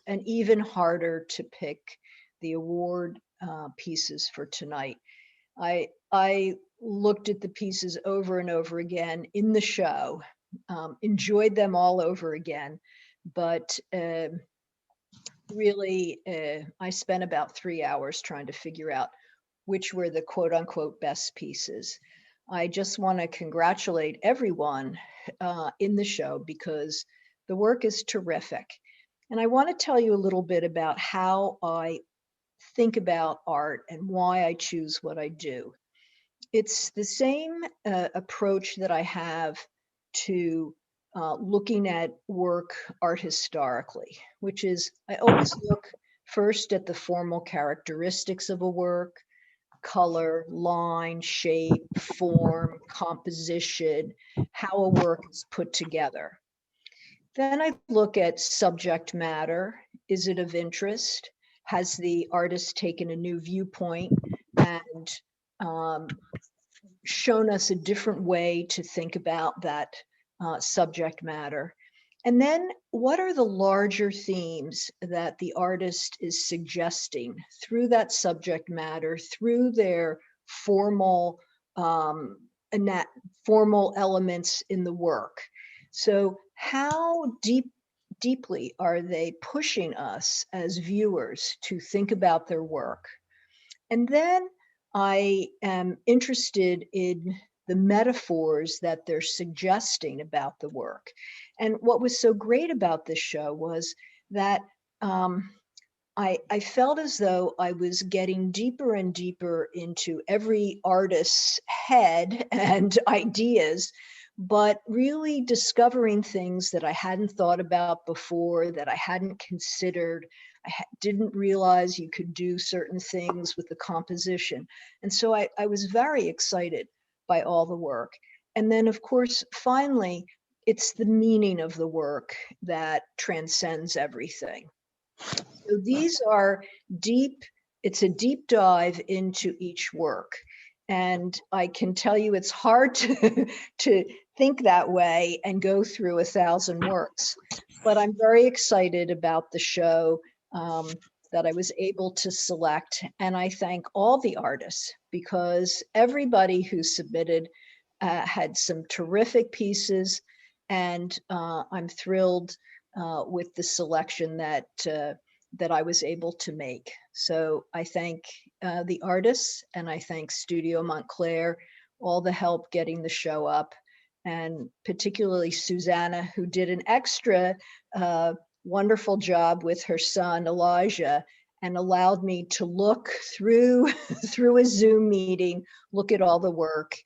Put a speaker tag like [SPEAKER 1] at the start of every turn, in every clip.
[SPEAKER 1] and even harder to pick the award pieces for tonight. I looked at the pieces over and over again in the show, enjoyed them all over again, but really, I spent about 3 hours trying to figure out which were the quote unquote best pieces. I just want to congratulate everyone in the show because the work is terrific. And I want to tell you a little bit about how I think about art and why I choose what I do. It's the same approach that I have to looking at work art historically, which is I always look first at the formal characteristics of a work: color, line, shape, form, composition, how a work is put together. Then I look at subject matter. Is it of interest? Has the artist taken a new viewpoint and um, shown us a different way to think about that subject matter? And then what are the larger themes that the artist is suggesting through that subject matter, through their formal formal elements in the work? So how deeply are they pushing us as viewers to think about their work? And then I am interested in the metaphors that they're suggesting about the work. And what was so great about this show was that I felt as though I was getting deeper and deeper into every artist's head and ideas, but really discovering things that I hadn't thought about before, that I hadn't considered. Didn't realize you could do certain things with the composition. And so I was very excited by all the work. And then, of course, finally, it's the meaning of the work that transcends everything. So these are deep, it's a deep dive into each work. And I can tell you it's hard to think that way and go through 1,000 works. But I'm very excited about the show that I was able to select. And I thank all the artists because everybody who submitted had some terrific pieces. And I'm thrilled with the selection that I was able to make. So I thank the artists and I thank Studio Montclair, all the help getting the show up, and particularly Susanna, who did an extra wonderful job with her son, Elijah, and allowed me to look through, through a Zoom meeting, look at all the work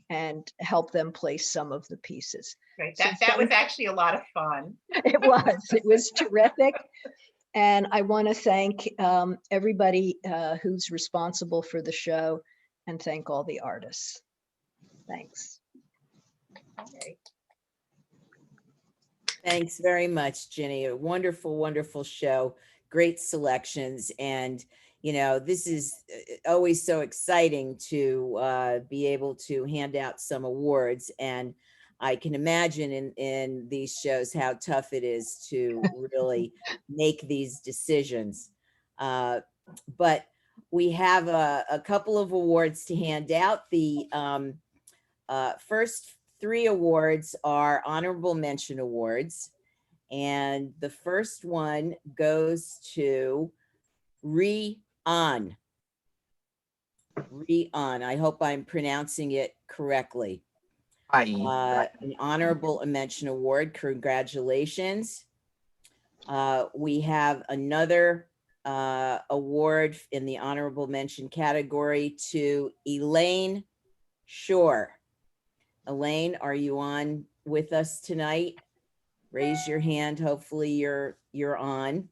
[SPEAKER 1] and help them place some of the pieces.
[SPEAKER 2] Right. That was actually a lot of fun.
[SPEAKER 1] It was terrific. And I want to thank everybody who's responsible for the show and thank all the artists. Thanks.
[SPEAKER 2] Okay.
[SPEAKER 3] Thanks very much, Ginny. A wonderful, wonderful show. Great selections. And, you know, this is always so exciting to be able to hand out some awards. And I can imagine in these shows how tough it is to really make these decisions. But we have a couple of awards to hand out. The first 3 awards are honorable mention awards. And the first one goes to Re-On. Re-On. I hope I'm pronouncing it correctly. An honorable mention award. Congratulations. We have another award in the honorable mention category to Elaine Shore. Elaine, are you on with us tonight? Raise your hand. Hopefully you're on.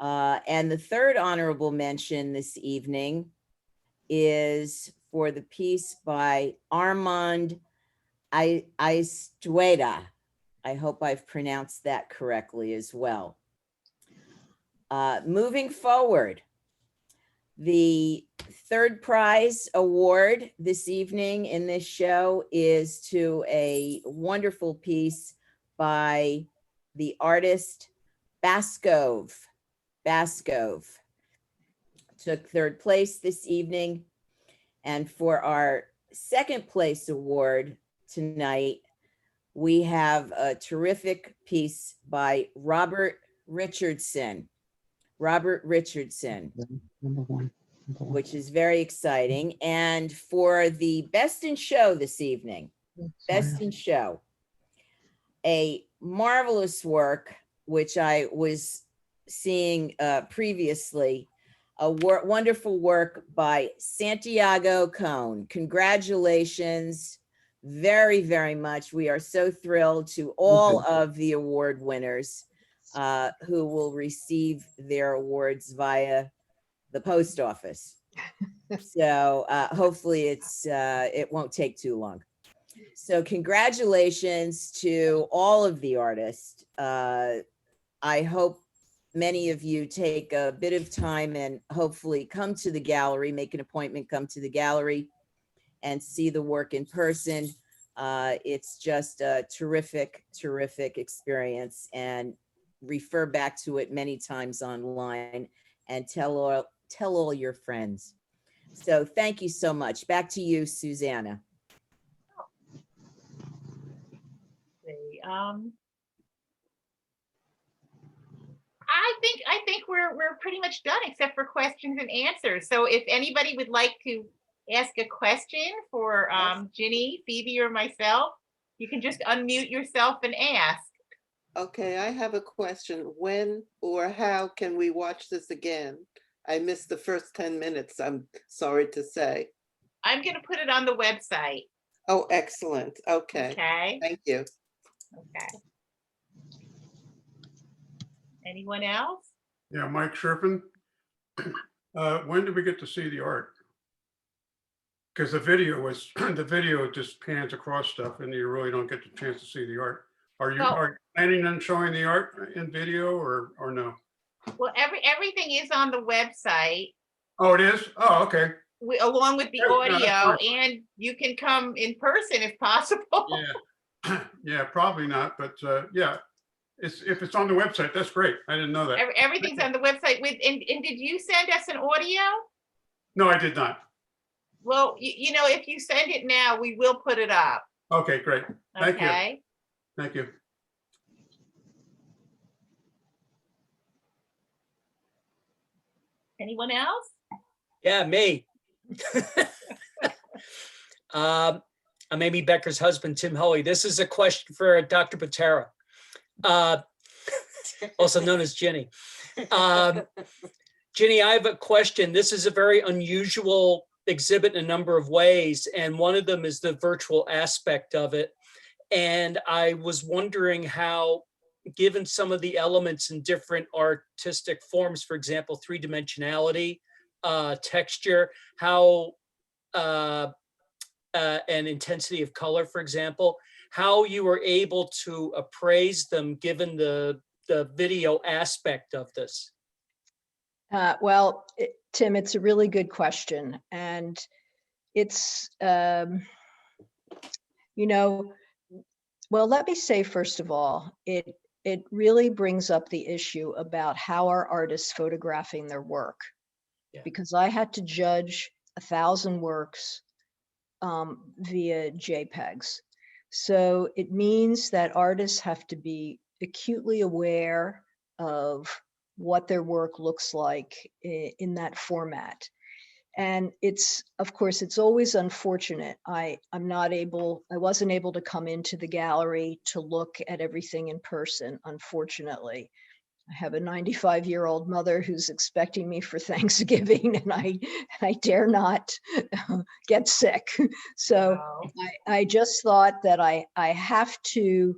[SPEAKER 3] And the third honorable mention this evening is for the piece by Armand Aistueda. I hope I've pronounced that correctly as well. Moving forward, the third prize award this evening in this show is to a wonderful piece by the artist Baskov. Baskov took third place this evening. And for our second place award tonight, we have a terrific piece by Robert Richardson. Robert Richardson,
[SPEAKER 4] Number one.
[SPEAKER 3] which is very exciting. And for the best in show this evening, best in show, a marvelous work, which I was seeing previously, a wonderful work by Santiago Cone. Congratulations very, very much. We are so thrilled to all of the award winners who will receive their awards via the post office. So hopefully it won't take too long. So congratulations to all of the artists. I hope many of you take a bit of time and hopefully come to the gallery, make an appointment, come to the gallery and see the work in person. It's just a terrific, terrific experience, and refer back to it many times online and tell all your friends. So thank you so much. Back to you, Susanna.
[SPEAKER 2] I think we're pretty much done except for questions and answers. So if anybody would like to ask a question for Ginny, Phoebe, or myself, you can just unmute yourself and ask.
[SPEAKER 5] Okay, I have a question. When or how can we watch this again? I missed the first 10 minutes, I'm sorry to say.
[SPEAKER 2] I'm going to put it on the website.
[SPEAKER 5] Oh, excellent. Okay,
[SPEAKER 2] Okay.
[SPEAKER 5] thank you.
[SPEAKER 2] Okay. Anyone else?
[SPEAKER 6] Yeah, Mike Sherpin. When do we get to see the art? Because the video just pans across stuff and you really don't get the chance to see the art. Are you planning on showing the art in video or no?
[SPEAKER 2] Well, everything is on the website.
[SPEAKER 6] Oh, it is? Oh, okay.
[SPEAKER 2] Along with the
[SPEAKER 6] Yeah, no, that's
[SPEAKER 2] audio,
[SPEAKER 6] fine.
[SPEAKER 2] and you can come in person if possible.
[SPEAKER 6] Yeah, yeah, probably not, but yeah, if it's on the website, that's great. I didn't know that.
[SPEAKER 2] Everything's on the website. And did you send us an audio?
[SPEAKER 6] No, I did not.
[SPEAKER 2] Well, you know, if you send it now, we will put it up.
[SPEAKER 6] Okay, great. Thank you.
[SPEAKER 2] Okay.
[SPEAKER 6] Thank you.
[SPEAKER 2] Anyone else?
[SPEAKER 7] Yeah, me. I'm Amy Becker's husband, Tim Hoey. This is a question for Dr. Butera, also known as Ginny. Ginny, I have a question. This is a very unusual exhibit in a number of ways, and one of them is the virtual aspect of it. And I was wondering how, given some of the elements in different artistic forms, for example, three-dimensionality, texture, how and intensity of color, for example, how you were able to appraise them given the video aspect of this.
[SPEAKER 1] Well, Tim, it's a really good question. And it's, you know, well, let me say, first of all, it really brings up the issue about how are artists photographing their work. Yeah. Because I had to judge 1,000 works via JPEGs. So it means that artists have to be acutely aware of what their work looks like in that format. And it's, of course, it's always unfortunate. I wasn't able to come into the gallery to look at everything in person, unfortunately. I have a 95-year-old mother who's expecting me for Thanksgiving, and I dare not get sick. So wow. I just thought that I have to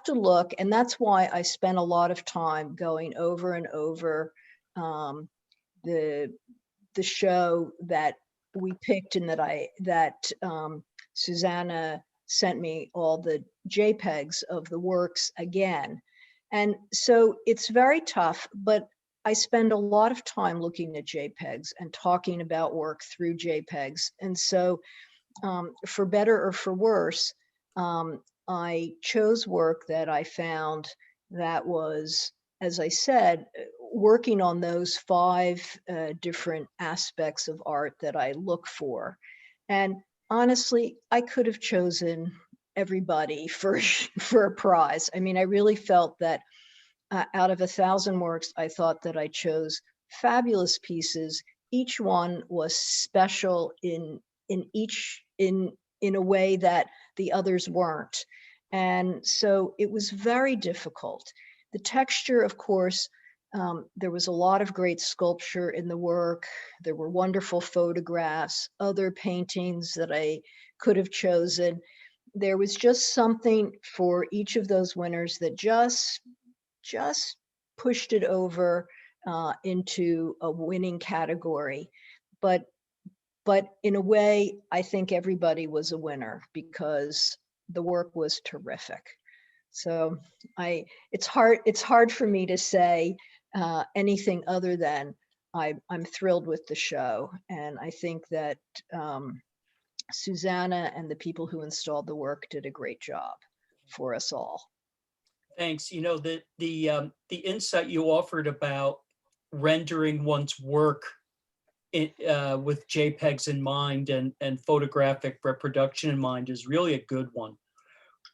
[SPEAKER 1] look, and that's why I spent a lot of time going over and over the show that we picked, and that Susanna sent me all the JPEGs of the works again. And so it's very tough, but I spend a lot of time looking at JPEGs and talking about work through JPEGs. And so for better or for worse, I chose work that I found that was as I said, working on those 5 different aspects of art that I look for. And honestly, I could have chosen everybody for for a prize. I mean, I really felt that out of 1,000 works, I thought that I chose fabulous pieces. Each one was special in a way that the others weren't. And so it was very difficult. The texture, of course, there was a lot of great sculpture in the work. There were wonderful photographs, other paintings that I could have chosen. There was just something for each of those winners that just pushed it over into a winning category. But in a way, I think everybody was a winner because the work was terrific. So it's hard for me to say anything other than I'm thrilled with the show. And I think that Susanna and the people who installed the work did a great job for us all.
[SPEAKER 7] Thanks. You know, the insight you offered about rendering one's work with JPEGs in mind and photographic reproduction in mind is really a good one.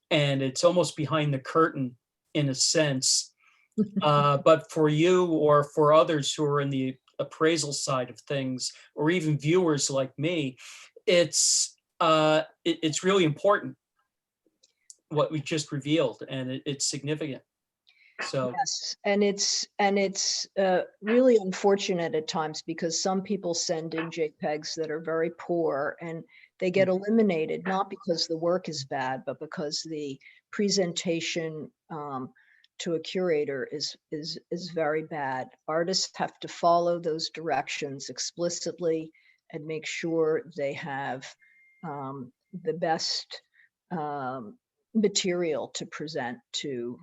[SPEAKER 7] And it's almost behind the curtain in a sense. But for you or for others who are in the appraisal side of things, or even viewers like me, it's really important what we just revealed, and it's significant. So
[SPEAKER 1] yes, and it's really unfortunate at times because some people send in JPEGs that are very poor and they get eliminated, not because the work is bad, but because the presentation to a curator is very bad. Artists have to follow those directions explicitly and make sure they have the best material to present to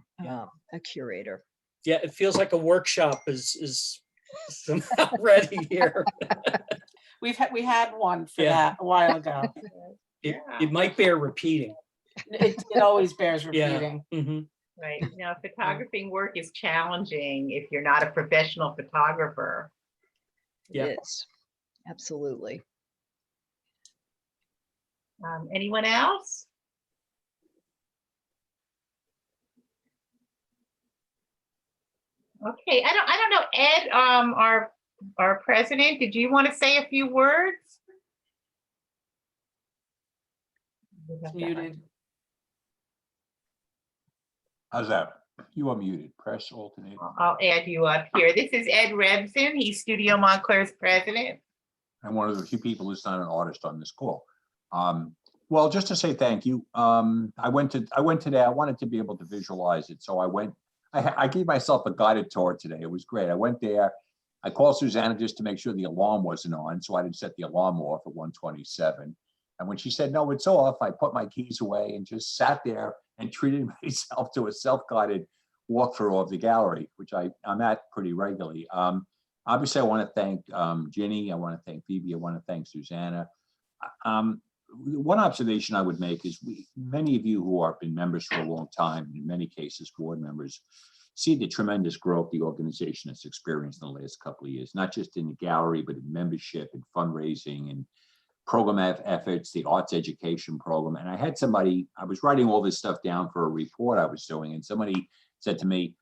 [SPEAKER 1] a curator.
[SPEAKER 7] yeah, it feels like a workshop is somehow ready here.
[SPEAKER 4] We had one for
[SPEAKER 7] Yeah.
[SPEAKER 4] that a while ago.
[SPEAKER 7] It might bear repeating.
[SPEAKER 4] It always bears
[SPEAKER 7] Yeah.
[SPEAKER 4] repeating.
[SPEAKER 7] Mhm.
[SPEAKER 2] Right. Now, photographing work is challenging if you're not a professional photographer.
[SPEAKER 7] Yeah.
[SPEAKER 1] It is. Absolutely.
[SPEAKER 2] Anyone else? Okay, I don't know, Ed, our president, did you want to say a few words?
[SPEAKER 4] It's muted.
[SPEAKER 8] How's that? You are muted. Press alternate.
[SPEAKER 2] I'll add you up here. This is Ed Rebson. He's Studio Montclair's president.
[SPEAKER 8] I'm one of the few people who's not an artist on this call. Well, just to say thank you. I went today. I wanted to be able to visualize it, so I went. I gave myself a guided tour today. It was great. I went there. I called Susanna just to make sure the alarm wasn't on, so I didn't set the alarm off at 1:27. And when she said no, it's off, I put my keys away and just sat there and treated myself to a self-guided walkthrough of the gallery, which I'm at pretty regularly. Obviously, I want to thank Ginny. I want to thank Phoebe. I want to thank Susanna. One observation I would make is many of you who have been members for a long time, in many cases board members, see the tremendous growth the organization has experienced in the last couple of years, not just in the gallery, but in membership and fundraising and program efforts, the arts education program. And I had somebody, I was writing all this stuff down for a report I was doing, and somebody said to me,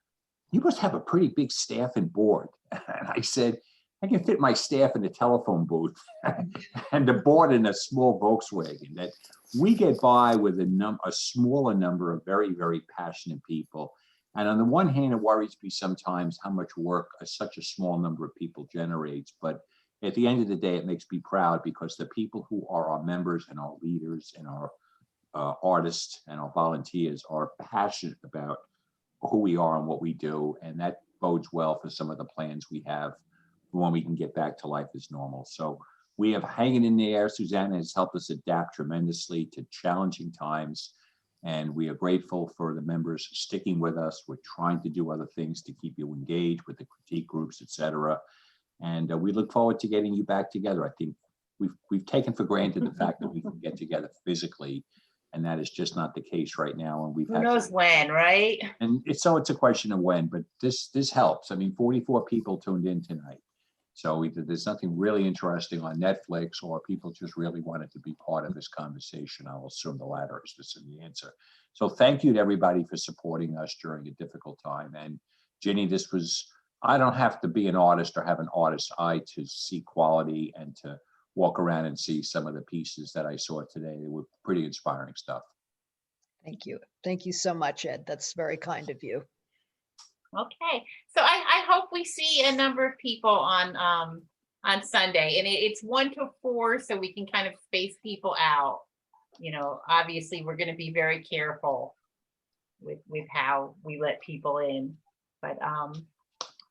[SPEAKER 8] "You must have a pretty big staff and board." And I said, "I can fit my staff in the telephone booth and the board in a small Volkswagen." That we get by with a smaller number of very, very passionate people. And on the one hand, it worries me sometimes how much work such a small number of people generates. But at the end of the day, it makes me proud because the people who are our members and our leaders and our artists and our volunteers are passionate about who we are and what we do. And that bodes well for some of the plans we have when we can get back to life as normal. So we have hanging in there. Susanna has helped us adapt tremendously to challenging times. And we are grateful for the members sticking with us. We're trying to do other things to keep you engaged with the critique groups, et cetera. And we look forward to getting you back together. I think we've taken for granted the fact that we can get together physically. And that is just not the case right now. And we've
[SPEAKER 2] Who
[SPEAKER 8] had.
[SPEAKER 2] knows when, right?
[SPEAKER 8] And it's a question of when, but this helps. I mean, 44 people tuned in tonight. So either there's something really interesting on Netflix, or people just really wanted to be part of this conversation. I will assume the latter is just the answer. So thank you to everybody for supporting us during a difficult time. And Ginny, I don't have to be an artist or have an artist's eye to see quality and to walk around and see some of the pieces that I saw today. They were pretty inspiring stuff.
[SPEAKER 1] Thank you. Thank you so much, Ed. That's very kind of you.
[SPEAKER 2] Okay, so I hope we see a number of people on Sunday, and it's 1 to 4, so we can kind of space people out. You know, obviously, we're going to be very careful with how we let people in, but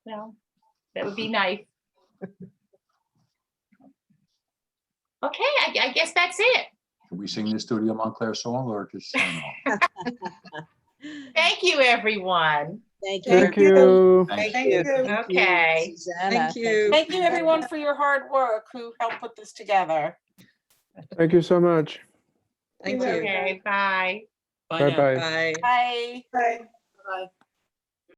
[SPEAKER 2] well, that would be nice. Okay, I guess that's it.
[SPEAKER 8] Can we sing the Studio Montclair song or just sign off?
[SPEAKER 2] Thank you, everyone.
[SPEAKER 3] Thank you.
[SPEAKER 9] Thank you.
[SPEAKER 8] Thanks.
[SPEAKER 5] Thank you.
[SPEAKER 1] Thank you,
[SPEAKER 2] Okay.
[SPEAKER 1] Susanna.
[SPEAKER 5] Thank you.
[SPEAKER 4] Thank you, everyone, for your hard work who helped put this together.
[SPEAKER 9] Thank you so much.
[SPEAKER 5] Thank you.
[SPEAKER 2] Okay, bye.
[SPEAKER 7] Bye now.
[SPEAKER 9] Bye-bye.
[SPEAKER 5] Bye.
[SPEAKER 4] Bye.
[SPEAKER 5] Bye.
[SPEAKER 7] Bye.